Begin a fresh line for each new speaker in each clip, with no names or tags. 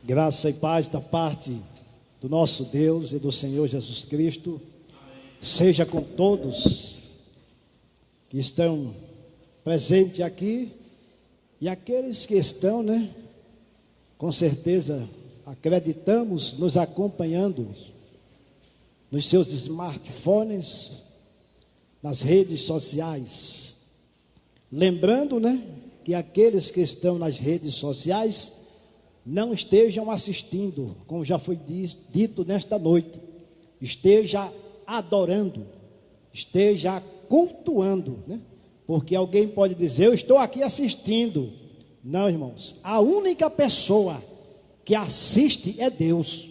Graça e paz da parte do nosso Deus e do Senhor Jesus Cristo. Seja com todos que estão presentes aqui e aqueles que estão, com certeza, acreditamos, nos acompanhando nos seus smartphones, nas redes sociais. Lembrando, que aqueles que estão nas redes sociais não estejam assistindo, como já foi dito nesta noite, esteja adorando, esteja cultuando, porque alguém pode dizer, eu estou aqui assistindo. Não, irmãos, a única pessoa que assiste é Deus.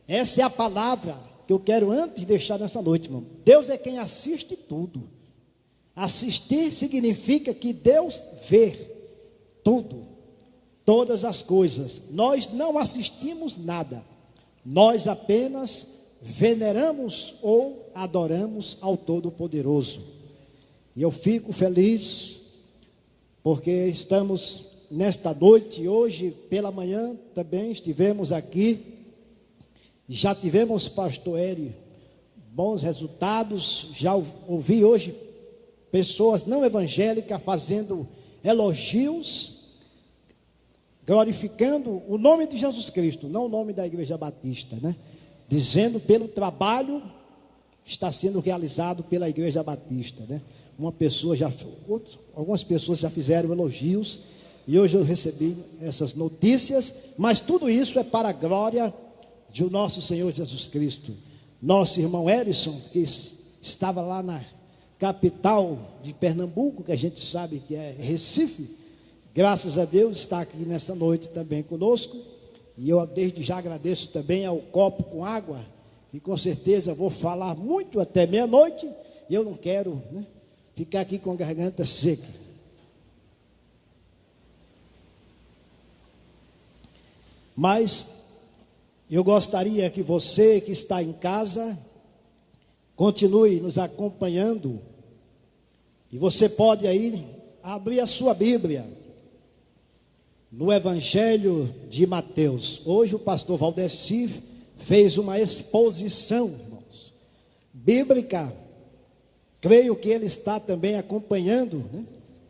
Essa é a palavra que eu quero antes deixar nessa noite, irmão. Deus é quem assiste tudo. Assistir significa que Deus vê tudo, todas as coisas. Nós não assistimos nada, nós apenas veneramos ou adoramos ao Todo-Poderoso. E eu fico feliz porque estamos nesta noite, hoje pela manhã também estivemos aqui, já tivemos, pastor Eri, bons resultados. Já ouvi hoje pessoas não evangélicas fazendo elogios, glorificando o nome de Jesus Cristo, não o nome da Igreja Batista, dizendo pelo trabalho que está sendo realizado pela Igreja Batista, algumas pessoas já fizeram elogios, e hoje eu recebi essas notícias, mas tudo isso é para a glória de nosso Senhor Jesus Cristo. Nosso irmão Erison, que estava lá na capital de Pernambuco, que a gente sabe que é Recife, graças a Deus está aqui nessa noite também conosco, e eu desde já agradeço também ao copo com água, e com certeza vou falar muito até meia-noite, e eu não quero ficar aqui com a garganta seca. Mas eu gostaria que você que está em casa continue nos acompanhando, e você pode aí abrir a sua Bíblia no Evangelho de Mateus. Hoje o pastor Valdeci fez uma exposição, irmãos, bíblica. Creio que ele está também acompanhando,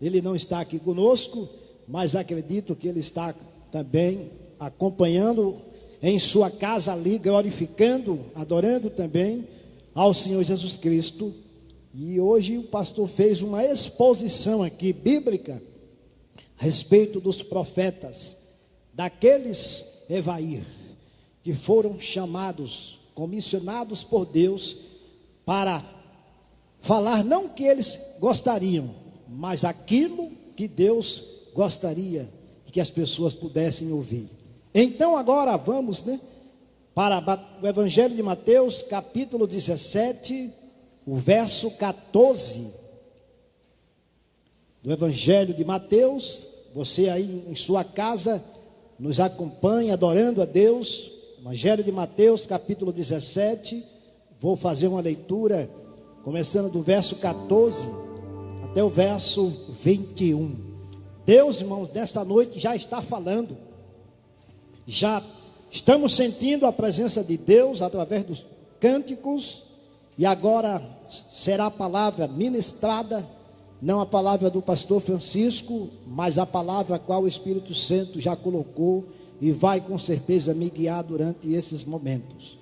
Ele não está aqui conosco, mas acredito que ele está também acompanhando em sua casa ali, glorificando, adorando também ao Senhor Jesus Cristo. E hoje o pastor fez uma exposição aqui, bíblica, a respeito dos profetas, daqueles Evair, que foram chamados, comissionados por Deus, para falar não o que eles gostariam, mas aquilo que Deus gostaria que as pessoas pudessem ouvir. Então agora vamos, para o Evangelho de Mateus, capítulo 17, o verso 14. Do Evangelho de Mateus, você aí em sua casa nos acompanha adorando a Deus. Evangelho de Mateus, capítulo 17, vou fazer uma leitura começando do verso 14 até o verso 21. Deus, irmãos, nessa noite já está falando. Já estamos sentindo a presença de Deus através dos cânticos, e agora será a palavra ministrada, não a palavra do pastor Francisco, mas a palavra a qual o Espírito Santo já colocou e vai com certeza me guiar durante esses momentos.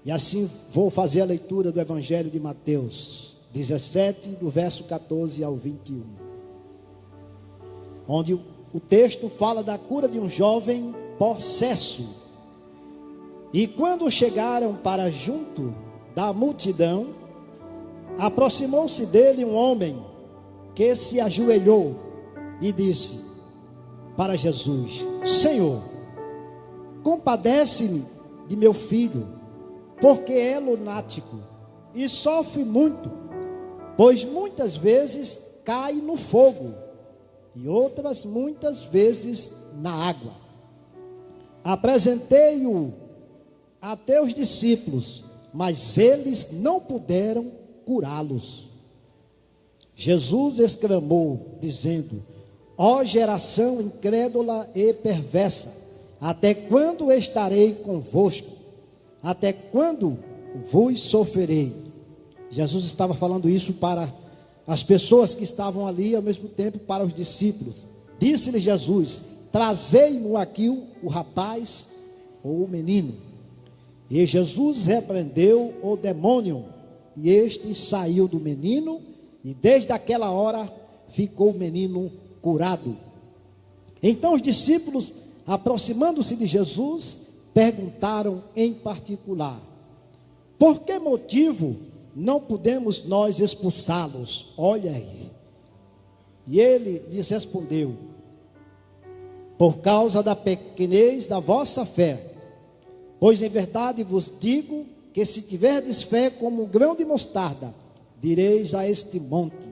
E assim vou fazer a leitura do Evangelho de Mateus 17, do verso 14 ao 21, onde o texto fala da cura de um jovem possesso. E quando chegaram para junto da multidão, aproximou-se dele um homem que se ajoelhou e disse para Jesus: Senhor, compadece-me de meu filho, porque é lunático e sofre muito, pois muitas vezes cai no fogo e outras muitas vezes na água. Apresentei-o a teus discípulos, mas eles não puderam curá-los. Jesus exclamou, dizendo: ó geração incrédula e perversa, Até quando estarei convosco? Até quando vos sofrerei? Jesus estava falando isso para as pessoas que estavam ali, ao mesmo tempo para os discípulos. Disse-lhe Jesus: trazei-mo aqui o rapaz ou o menino. E Jesus repreendeu o demônio, e este saiu do menino, e desde aquela hora ficou o menino curado. Então os discípulos, aproximando-se de Jesus, perguntaram em particular: por que motivo não podemos nós expulsá-los? Olha aí. E ele lhes respondeu: por causa da pequenez da vossa fé. Pois em verdade vos digo que se tiverdes fé como um grão de mostarda, direis a este monte: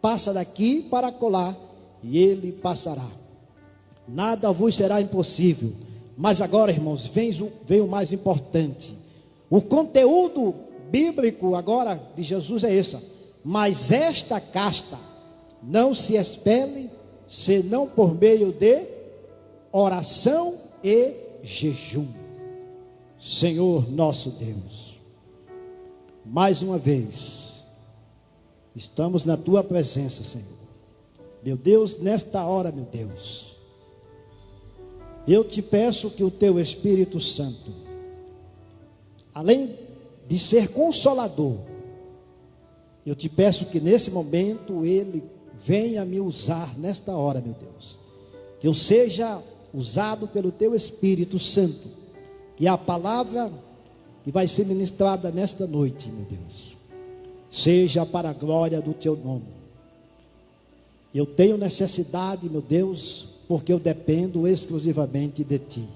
passa daqui para acolá, e ele passará. Nada vos será impossível. Mas agora, irmãos, vem o mais importante. O conteúdo bíblico agora de Jesus é esse: mas esta casta não se expele, senão por meio de oração e jejum. Senhor nosso Deus, mais uma vez estamos na tua presença, Senhor. Meu Deus, nesta hora, meu Deus, eu te peço que o teu Espírito Santo, além de ser consolador, eu te peço que nesse momento ele venha me usar nesta hora, meu Deus. Que eu seja usado pelo teu Espírito Santo, que a palavra que vai ser ministrada nesta noite, meu Deus, seja para a glória do teu nome. Eu tenho necessidade, meu Deus, porque eu dependo exclusivamente de ti.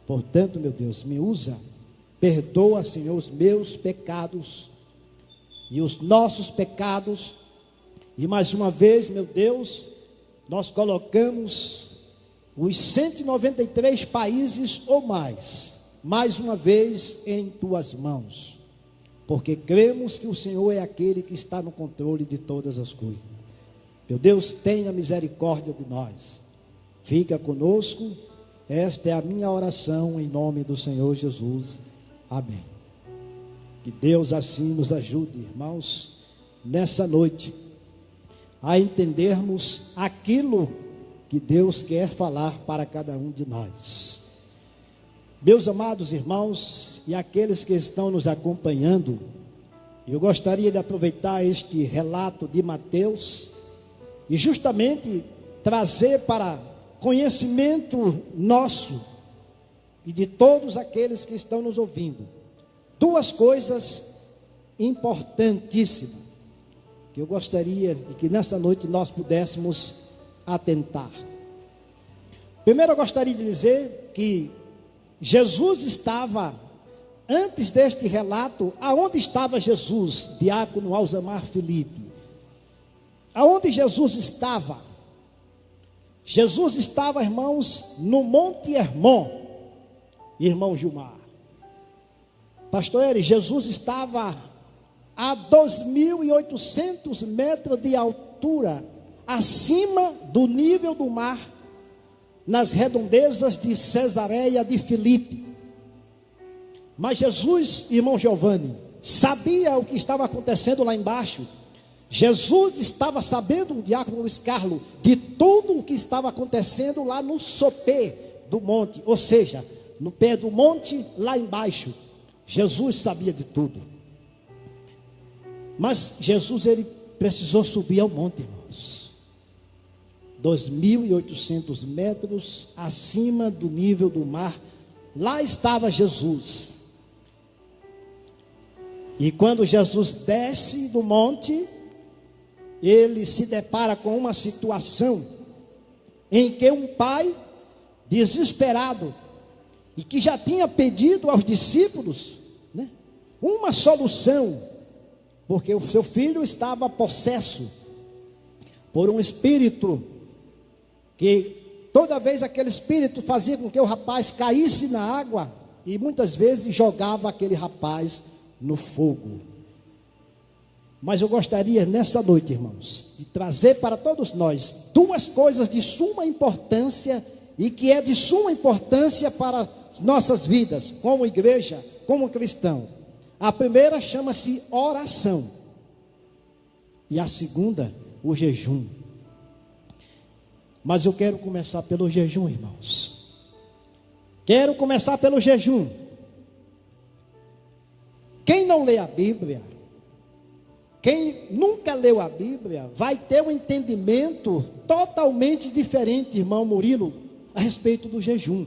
Portanto, meu Deus, me usa, perdoa, Senhor, os meus pecados e os nossos pecados. E mais uma vez, meu Deus, nós colocamos os 193 países ou mais uma vez em tuas mãos, porque cremos que o Senhor é aquele que está no controle de todas as coisas. Meu Deus, tenha misericórdia de nós, fica conosco. Esta é a minha oração em nome do Senhor Jesus, amém. Que Deus assim nos ajude, irmãos, nessa noite, a entendermos aquilo que Deus quer falar para cada um de nós. Meus amados irmãos e aqueles que estão nos acompanhando, eu gostaria de aproveitar este relato de Mateus e justamente trazer para conhecimento nosso e de todos aqueles que estão nos ouvindo duas coisas importantíssimas que eu gostaria de que nesta noite nós pudéssemos atentar. Primeiro, eu gostaria de dizer que Jesus estava, antes deste relato, aonde estava Jesus, diácono Alzamar Felipe? Aonde Jesus estava? Jesus estava, irmãos, no Monte Hermon, irmão Gilmar. Pastor Eri, Jesus estava a 2.800 metros de altura, acima do nível do mar, nas redondezas de Cesareia de Filipe. Mas Jesus, irmão Giovanni, sabia o que estava acontecendo lá embaixo. Jesus estava sabendo, o diácono Luiz Carlos, de tudo o que estava acontecendo lá no sopé do monte, ou seja, no pé do monte, lá embaixo. Jesus sabia de tudo. Mas Jesus, ele precisou subir ao monte, irmãos. 2.800 metros acima do nível do mar. Lá estava Jesus. E quando Jesus desce do monte, ele se depara com uma situação em que um pai desesperado, e que já tinha pedido aos discípulos, né, uma solução, porque o seu filho estava possesso por um espírito, que toda vez aquele espírito fazia com que o rapaz caísse na água, e muitas vezes jogava aquele rapaz no fogo. Mas eu gostaria nessa noite, irmãos, de trazer para todos nós duas coisas de suma importância e que é de suma importância para nossas vidas, como igreja, como cristão. A primeira chama-se oração, e a segunda, o jejum. Mas eu quero começar pelo jejum, irmãos. Quero começar pelo jejum. Quem não lê a Bíblia, quem nunca leu a Bíblia, vai ter um entendimento totalmente diferente, irmão Murilo, a respeito do jejum.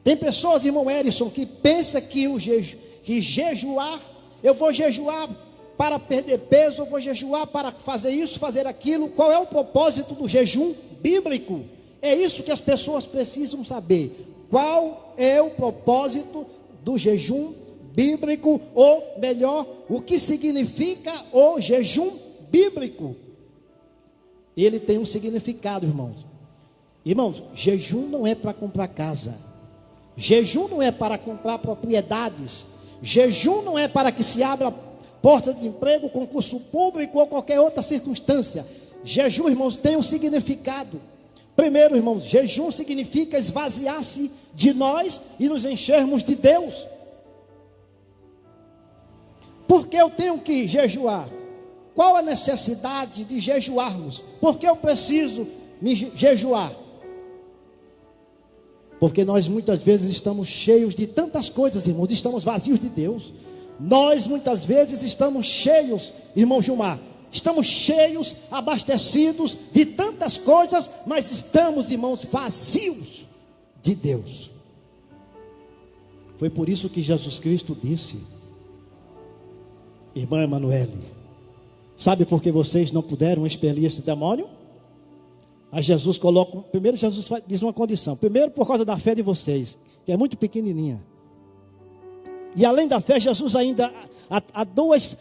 Tem pessoas, irmão Erison, que pensam que jejuar, eu vou jejuar para perder peso, eu vou jejuar para fazer isso, fazer aquilo. Qual é o propósito do jejum bíblico? É isso que as pessoas precisam saber. Qual é o propósito do jejum bíblico, ou melhor, o que significa o jejum bíblico? Ele tem um significado, irmãos. Irmãos, jejum não é para comprar casa, jejum não é para comprar propriedades, jejum não é para que se abra porta de emprego, concurso público ou qualquer outra circunstância. Jejum, irmãos, tem um significado. Primeiro, irmãos, jejum significa esvaziar-se de nós e nos enchermos de Deus. Por que eu tenho que jejuar? Qual a necessidade de jejuarmos? Por que eu preciso me jejuar? Porque nós muitas vezes estamos cheios de tantas coisas, irmãos, estamos vazios de Deus. Nós muitas vezes estamos cheios, irmão Gilmar, estamos cheios, abastecidos de tantas coisas, mas estamos, irmãos, vazios de Deus. Foi por isso que Jesus Cristo disse: irmã Emanuele, sabe por que vocês não puderam expelir esse demônio? Aí Jesus coloca, primeiro Jesus diz uma condição. Primeiro, por causa da fé de vocês, que é muito pequenininha. E além da fé, Jesus ainda há duas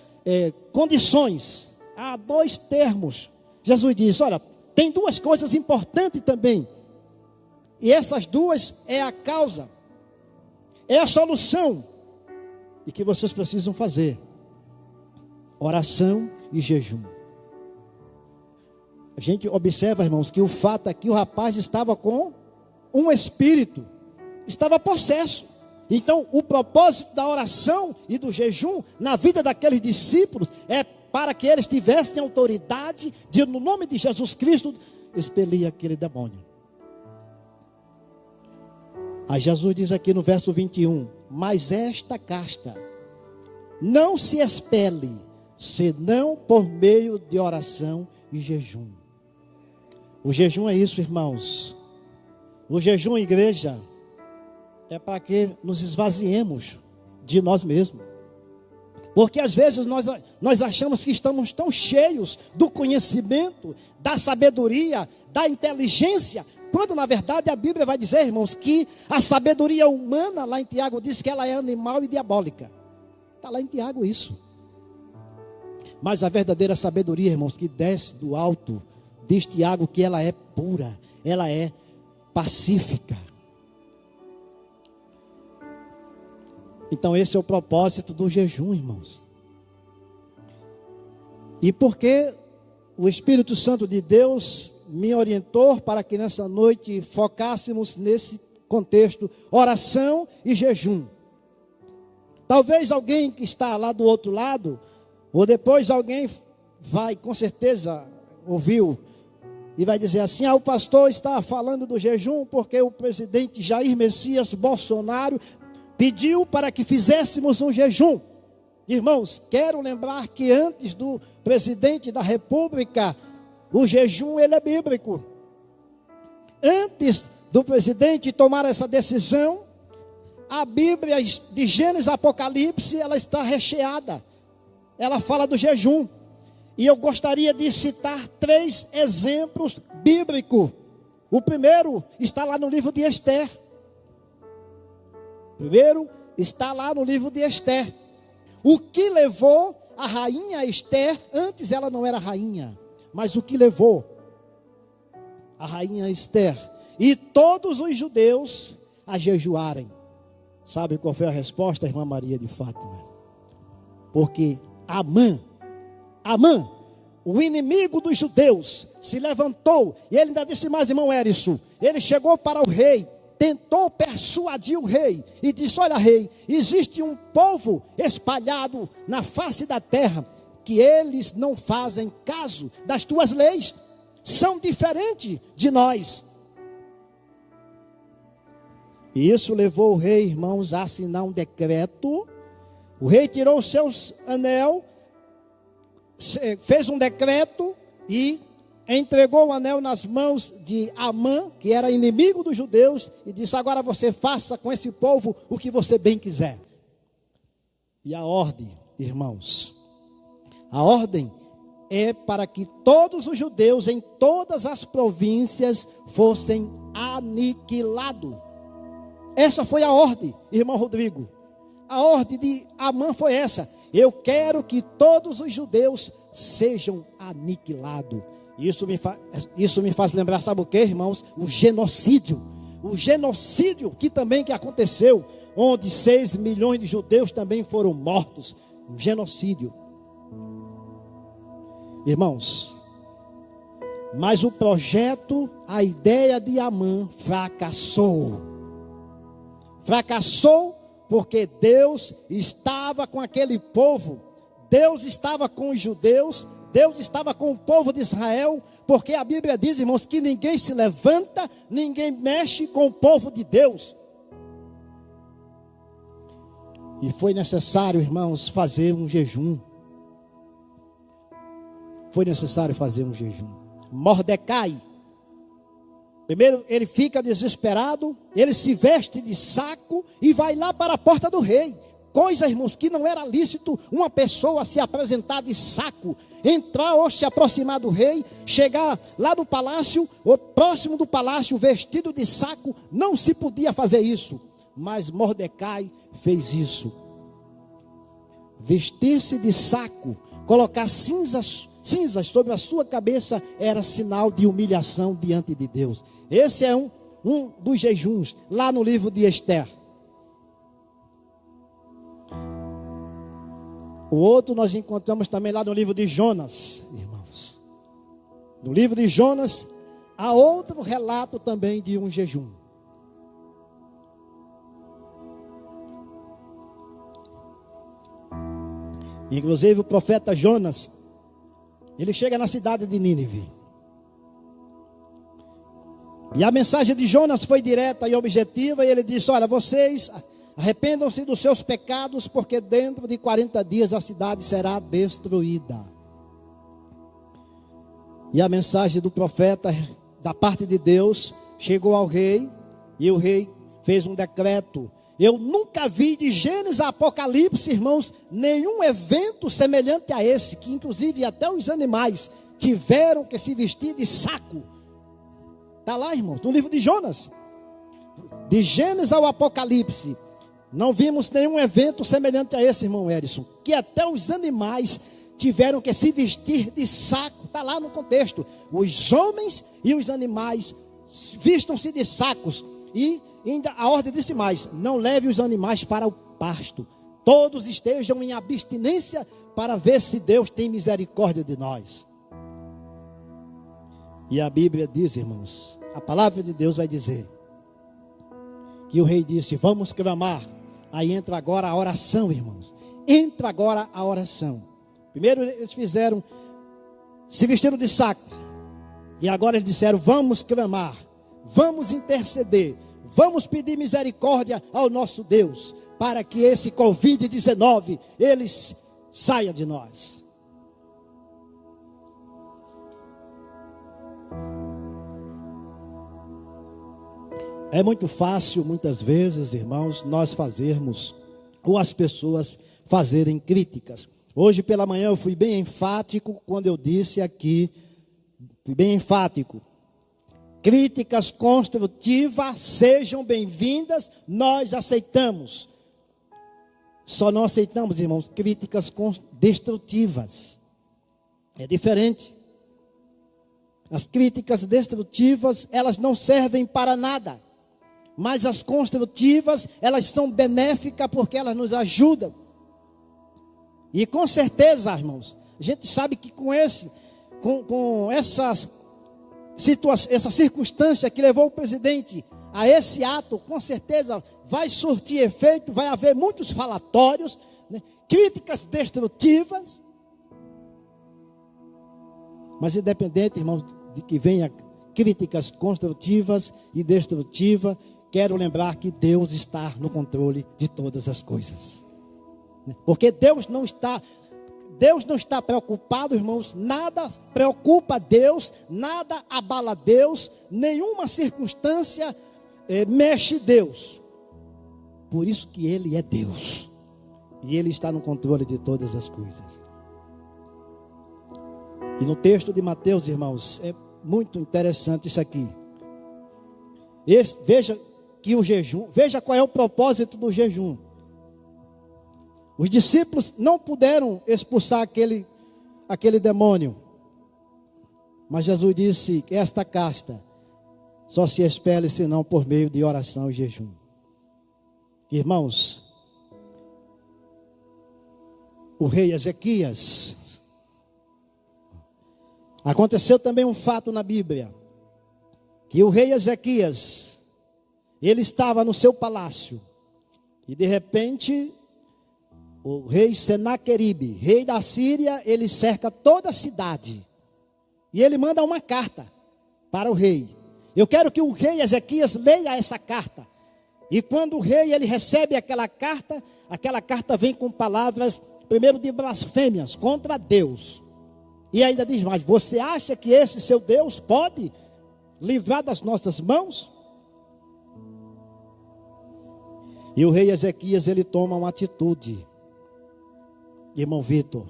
condições, há dois termos. Jesus diz: olha, tem duas coisas importantes também. E essas duas é a causa, é a solução, e que vocês precisam fazer: oração e jejum. A gente observa, irmãos, que o fato é que o rapaz estava com um espírito, estava possesso. Então, o propósito da oração e do jejum na vida daqueles discípulos é para que eles tivessem autoridade de, no nome de Jesus Cristo, expelir aquele demônio. Aí Jesus diz aqui no verso 21: mas esta casta não se expele, senão por meio de oração e jejum. O jejum é isso, irmãos. O jejum, igreja, é para que nos esvaziemos de nós mesmos. Porque às vezes nós achamos que estamos tão cheios do conhecimento, da sabedoria, da inteligência, quando na verdade a Bíblia vai dizer, irmãos, que a sabedoria humana, lá em Tiago, diz que ela é animal e diabólica. Está lá em Tiago isso. Mas a verdadeira sabedoria, irmãos, que desce do alto, diz Tiago que ela é pura, ela é pacífica. Então esse é o propósito do jejum, irmãos. E porque o Espírito Santo de Deus me orientou para que nessa noite focássemos nesse contexto, oração e jejum. Talvez alguém que está lá do outro lado, ou depois alguém vai, com certeza, ouviu, e vai dizer assim: o pastor está falando do jejum porque o presidente Jair Messias Bolsonaro pediu para que fizéssemos um jejum. Irmãos, quero lembrar que antes do presidente da república, o jejum ele é bíblico. Antes do presidente tomar essa decisão, a Bíblia de Gênesis a Apocalipse, ela está recheada. Ela fala do jejum. E eu gostaria de citar 3 exemplos bíblicos. O primeiro está lá no livro de Esther. Primeiro está lá no livro de Esther. O que levou a rainha Esther, antes ela não era rainha, mas o que levou a rainha Esther e todos os judeus a jejuarem? Sabe qual foi a resposta, irmã Maria de Fátima? Porque Amã o inimigo dos judeus se levantou, e ele ainda disse mais, irmão Erickson, ele chegou para o rei, tentou persuadir o rei, e disse, olha rei, existe um povo espalhado na face da terra, que eles não fazem caso das tuas leis, são diferentes de nós. E isso levou o rei, irmãos, a assinar um decreto. O rei tirou os seus anel, fez um decreto e entregou o anel nas mãos de Amã, que era inimigo dos judeus, e disse, agora você faça com esse povo o que você bem quiser. E a ordem, irmãos, a ordem é para que todos os judeus em todas as províncias fossem aniquilados. Essa foi a ordem, irmão Rodrigo. A ordem de Amã foi essa. Eu quero que todos os judeus sejam aniquilados. Isso me faz lembrar, sabe o que, irmãos? O genocídio. O genocídio que aconteceu, onde 6 milhões de judeus também foram mortos. Um genocídio. Irmãos, mas o projeto, a ideia de Amã fracassou. Fracassou porque Deus estava com aquele povo, Deus estava com os judeus, Deus estava com o povo de Israel, porque a Bíblia diz, irmãos, que ninguém se levanta, ninguém mexe com o povo de Deus. E foi necessário, irmãos, fazer um jejum. Foi necessário fazer um jejum. Mordecai, primeiro ele fica desesperado, ele se veste de saco e vai lá para a porta do rei. Coisa, irmãos, que não era lícito uma pessoa se apresentar de saco, entrar ou se aproximar do rei, chegar lá no palácio, ou próximo do palácio, vestido de saco, não se podia fazer isso. Mas Mordecai fez isso. Vestir-se de saco, colocar cinzas sobre a sua cabeça, era sinal de humilhação diante de Deus. Esse é um dos jejuns, lá no livro de Esther. O outro nós encontramos também lá no livro de Jonas, irmãos. No livro de Jonas, há outro relato também de um jejum. Inclusive o profeta Jonas, ele chega na cidade de Nínive. E a mensagem de Jonas foi direta e objetiva, e ele disse, olha, vocês arrependam-se dos seus pecados, porque dentro de 40 dias a cidade será destruída. E a mensagem do profeta, da parte de Deus, chegou ao rei, e o rei fez um decreto. Eu nunca vi de Gênesis a Apocalipse, irmãos, nenhum evento semelhante a esse, que inclusive até os animais tiveram que se vestir de saco. Está lá, irmãos, no livro de Jonas. De Gênesis ao Apocalipse, não vimos nenhum evento semelhante a esse, irmão Erickson, que até os animais tiveram que se vestir de saco. Está lá no contexto. Os homens e os animais vistam-se de sacos. E ainda a ordem disse mais, não leve os animais para o pasto. Todos estejam em abstinência para ver se Deus tem misericórdia de nós. E a Bíblia diz, irmãos, a palavra de Deus vai dizer que o rei disse, vamos clamar. Aí entra agora a oração, irmãos. Entra agora a oração. Primeiro eles se vestiram de saco. E agora eles disseram, vamos clamar. Vamos interceder. Vamos pedir misericórdia ao nosso Deus, para que esse Covid-19, ele saia de nós. É muito fácil, muitas vezes, irmãos, nós fazermos, ou as pessoas fazerem críticas. Hoje pela manhã eu fui bem enfático, quando eu disse aqui, fui bem enfático. Críticas construtivas sejam bem-vindas, nós aceitamos. Só não aceitamos, irmãos, críticas destrutivas. É diferente. As críticas destrutivas, elas não servem para nada. Mas as construtivas, elas são benéficas porque elas nos ajudam. E com certeza, irmãos, a gente sabe que com esse com essa circunstância que levou o presidente a esse ato, com certeza vai surtir efeito, vai haver muitos falatórios, né, críticas destrutivas. Mas independente, irmãos, de que venha críticas construtivas e destrutivas, quero lembrar que Deus está no controle de todas as coisas. Porque Deus não está preocupado, irmãos, nada preocupa Deus, nada abala Deus, nenhuma circunstância mexe Deus. Por isso que Ele é Deus. E Ele está no controle de todas as coisas. E no texto de Mateus, irmãos, é muito interessante isso aqui. Veja que o jejum, veja qual é o propósito do jejum. Os discípulos não puderam expulsar aquele demônio. Mas Jesus disse que esta casta só se expele senão por meio de oração e jejum. Irmãos, o rei Ezequias, aconteceu também um fato na Bíblia, que o rei Ezequias, ele estava no seu palácio, e de repente, o rei Senaqueribe, rei da Síria, ele cerca toda a cidade, e ele manda uma carta para o rei. Eu quero que o rei Ezequias leia essa carta, e quando o rei ele recebe aquela carta vem com palavras, primeiro de blasfêmias contra Deus, e ainda diz mais: você acha que esse seu Deus pode livrar das nossas mãos? E o rei Ezequias ele toma uma atitude, irmão Vitor.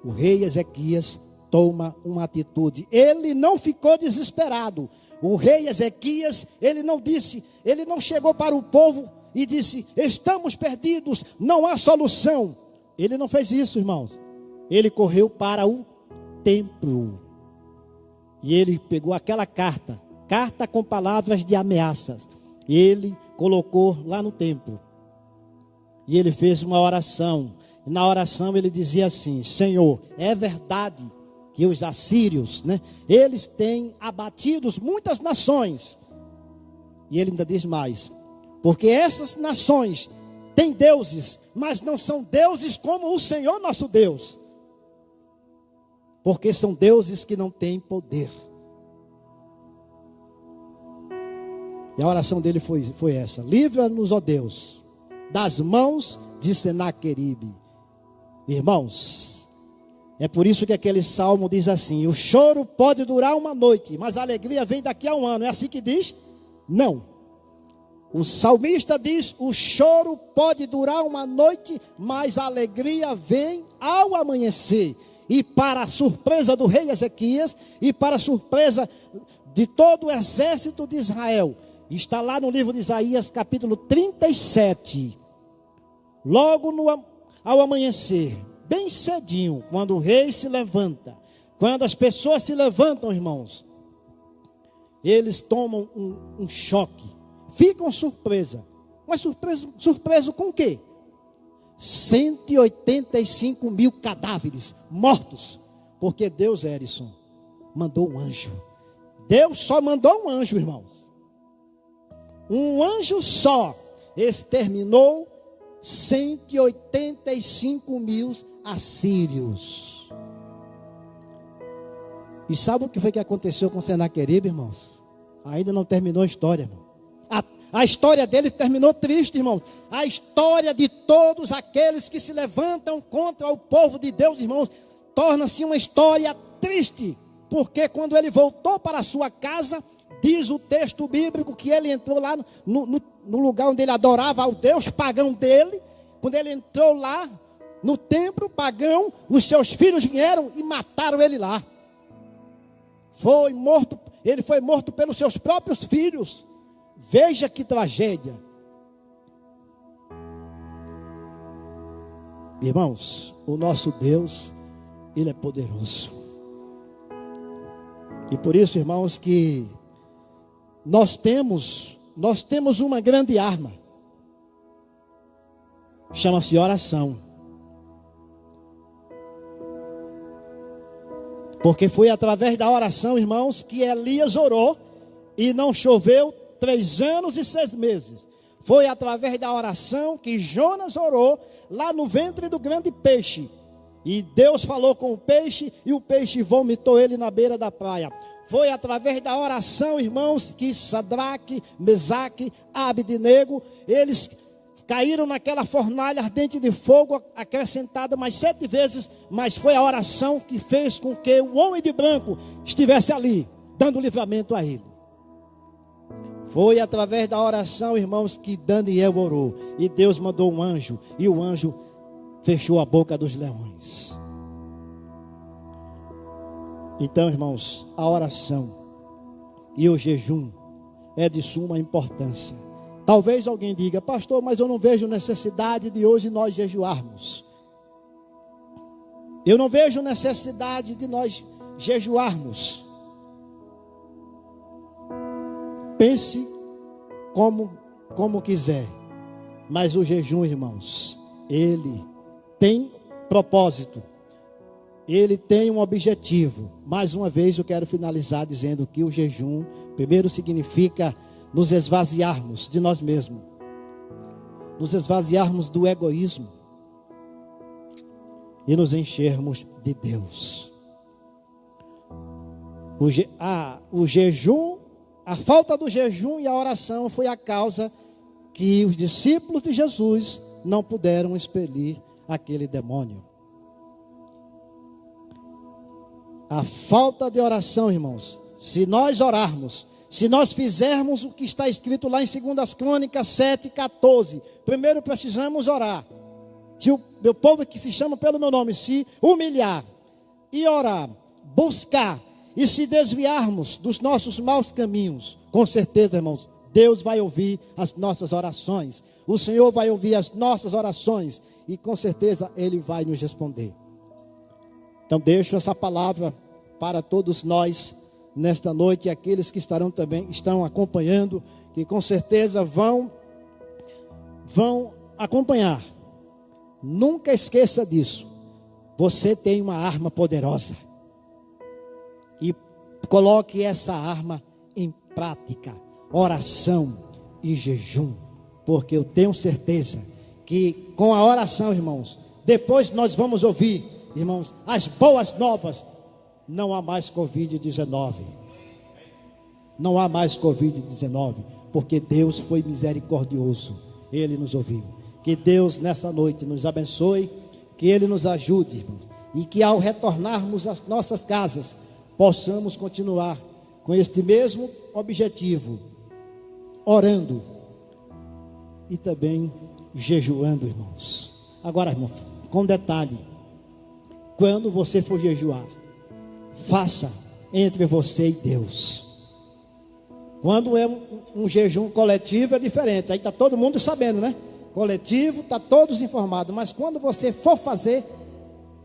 O rei Ezequias toma uma atitude. Ele não ficou desesperado. O rei Ezequias, ele não chegou para o povo e disse: estamos perdidos, não há solução. Ele não fez isso, irmãos. Ele correu para o templo. E ele pegou aquela carta com palavras de ameaças. E ele colocou lá no templo. E ele fez uma oração. E na oração ele dizia assim: Senhor, é verdade que os assírios, eles têm abatido muitas nações. E ele ainda diz mais: porque essas nações têm deuses, mas não são deuses como o Senhor nosso Deus. Porque são deuses que não têm poder. E a oração dele foi essa: livra-nos, ó Deus, das mãos de Senaqueribe. Irmãos, é por isso que aquele salmo diz assim: o choro pode durar uma noite, mas a alegria vem daqui a um ano. É assim que diz? Não. O salmista diz: o choro pode durar uma noite, mas a alegria vem ao amanhecer. E para a surpresa do rei Ezequias, e para a surpresa de todo o exército de Israel, está lá no livro de Isaías, capítulo 37. Logo ao amanhecer, bem cedinho, quando o rei se levanta, quando as pessoas se levantam, irmãos, eles tomam um choque, ficam surpresa. Mas surpreso com o quê? 185 mil cadáveres mortos, porque Deus, Erison, mandou um anjo. Deus só mandou um anjo, irmãos. Um anjo só exterminou 185 mil assírios. E sabe o que foi que aconteceu com Senaqueribe, irmãos? Ainda não terminou a história, irmão. A história dele terminou triste, irmãos. A história de todos aqueles que se levantam contra o povo de Deus, irmãos, torna-se uma história triste. Porque quando ele voltou para a sua casa, diz o texto bíblico que ele entrou lá no lugar onde ele adorava ao Deus pagão dele. Quando ele entrou lá no templo pagão, os seus filhos vieram e mataram ele lá. Ele foi morto pelos seus próprios filhos. Veja que tragédia. Irmãos, o nosso Deus, Ele é poderoso. E por isso, irmãos, que nós temos uma grande arma. Chama-se oração. Porque foi através da oração, irmãos, que Elias orou e não choveu 3 anos e 6 meses. Foi através da oração que Jonas orou lá no ventre do grande peixe. E Deus falou com o peixe e o peixe vomitou ele na beira da praia. Foi através da oração, irmãos, que Sadraque, Mesaque, Abednego, eles caíram naquela fornalha ardente de fogo, acrescentada mais 7 vezes, mas foi a oração que fez com que o homem de branco estivesse ali, dando livramento a ele. Foi através da oração, irmãos, que Daniel orou, e Deus mandou um anjo, e o anjo fechou a boca dos leões. Então, irmãos, a oração e o jejum é de suma importância. Talvez alguém diga: pastor, mas eu não vejo necessidade de hoje nós jejuarmos. Eu não vejo necessidade de nós jejuarmos. Pense como quiser, mas o jejum, irmãos, ele tem propósito, ele tem um objetivo. Mais uma vez eu quero finalizar dizendo que o jejum, primeiro, significa nos esvaziarmos de nós mesmos, nos esvaziarmos do egoísmo e nos enchermos de Deus. O jejum, a falta do jejum e a oração foi a causa que os discípulos de Jesus não puderam expelir aquele demônio. A falta de oração, irmãos, se nós orarmos, se nós fizermos o que está escrito lá em 2 Crônicas 7:14, primeiro precisamos orar. Se o meu povo que se chama pelo meu nome se humilhar e orar, buscar e se desviarmos dos nossos maus caminhos, com certeza, irmãos, Deus vai ouvir as nossas orações. O Senhor vai ouvir as nossas orações e com certeza Ele vai nos responder. Então deixo essa palavra para todos nós nesta noite, e aqueles que estão acompanhando, que com certeza vão acompanhar. Nunca esqueça disso. Você tem uma arma poderosa. E coloque essa arma em prática. Oração e jejum. Porque eu tenho certeza que com a oração, irmãos, depois nós vamos ouvir, irmãos, as boas novas. Não há mais Covid-19. Não há mais Covid-19. Porque Deus foi misericordioso. Ele nos ouviu. Que Deus nessa noite nos abençoe. Que Ele nos ajude, irmãos. E que ao retornarmos às nossas casas, possamos continuar com este mesmo objetivo. Orando. E também jejuando, irmãos. Agora, irmão, com detalhe. Quando você for jejuar, faça entre você e Deus. Quando é um jejum coletivo é diferente. Aí está todo mundo sabendo, né? Coletivo, está todos informados. Mas quando você for fazer,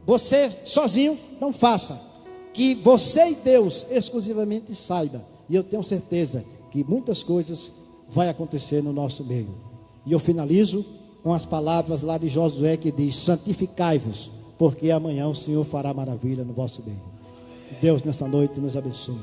você sozinho, não faça. Que você e Deus exclusivamente saiba. E eu tenho certeza que muitas coisas vai acontecer no nosso meio. E eu finalizo com as palavras lá de Josué que diz: santificai-vos, porque amanhã o Senhor fará maravilha no vosso meio. Que Deus nesta noite nos abençoe.